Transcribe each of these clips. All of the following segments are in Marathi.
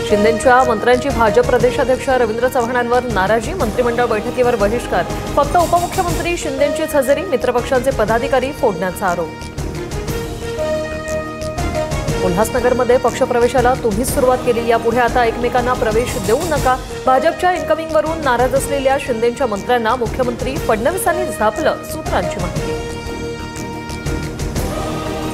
शिंदेंच्या मंत्र्यांची भाजप प्रदेशाध्यक्ष रवींद्र चव्हाणांवर नाराजी, मंत्रिमंडळ बैठकीवर बहिष्कार, फक्त उपमुख्यमंत्री शिंदेंचीच हजेरी, मित्रपक्षांचे पदाधिकारी फोडण्याचा आरोप। उल्हासनगरमध्ये पक्षप्रवेशाला तुम्हीच सुरुवात केली, यापुढे आता एकमेकांना प्रवेश देऊ नका, भाजपच्या इन्कमिंगवरून नाराज असलेल्या शिंदेंच्या मंत्र्यांना मुख्यमंत्री फडणवीसांनी झापलं, सूत्रांची माहिती।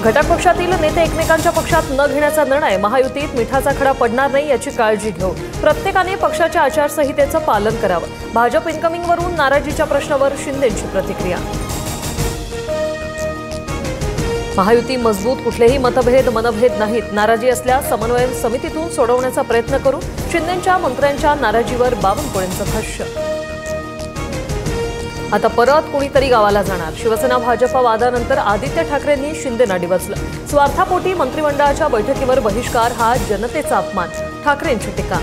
घटक पक्षातील नेते एकमेकांच्या पक्षात न घेण्याचा निर्णय, महायुतीत मिठाचा खडा पडणार नाही याची काळजी घेऊ, प्रत्येकाने पक्षाच्या आचारसंहितेचं पालन करावं, भाजप इन्कमिंगवरून नाराजीच्या प्रश्नावर शिंदेंची प्रतिक्रिया। महायुती मजबूत, कुठलेही मनभेद नाहीत, नाराजी असल्यास समन्वय समितीतून सोडवण्याचा प्रयत्न करू, शिंदेंच्या मंत्र्यांच्या नाराजीवर बावनकुळेंचं भाष्य। आता परत कोणीतरी गावाला जाणार, शिवसेना भाजप वादानंतर आदित्य ठाकरेंनी शिंदेंना डिवचलं, स्वार्थापोटी मंत्रिमंडळाच्या बैठकीवर बहिष्कार हा जनतेचा अपमान, ठाकरेंची टीका।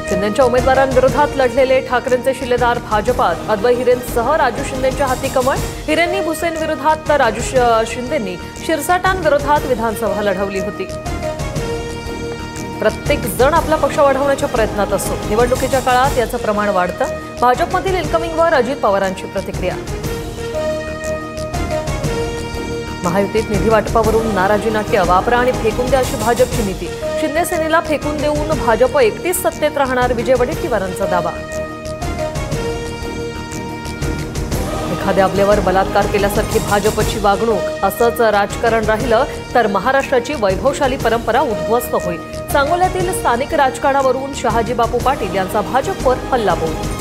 शिंदेंच्या उमेदवारांविरोधात लढलेले ठाकरेंचे शिलेदार भाजपात, अद्वै हिरेंसह राजू शिंदेंच्या हाती कमळ, हिरेंनी भुसेंविरोधात तर राजू शिंदेंनी शिरसाटांविरोधात विधानसभा लढवली होती। प्रत्येक जण आपला पक्ष वाढवण्याच्या प्रयत्नात असतो, निवडणुकीच्या काळात याचं प्रमाण वाढतं, भाजपमधील इन्कमिंगवर अजित पवारांची प्रतिक्रिया। महायुतीत निधी वाटपावरून नाराजी नाट्य, वापरा आणि फेकून द्या अशी भाजपची नीती, शिंदे सेनेला फेकून देऊन भाजप एकटीच सत्तेत राहणार, विजय वडेट्टीवारांचा दावा। एखाद्या आपल्यावर बलात्कार केल्यासारखी भाजपची वागणूक, असंच राजकारण राहिलं तर महाराष्ट्राची वैभवशाली परंपरा उद्ध्वस्त होईल, सांगोल्यातील स्थानिक राजकारणावरून शहाजी बापू पाटील यांचा भाजपवर हल्लाबोल।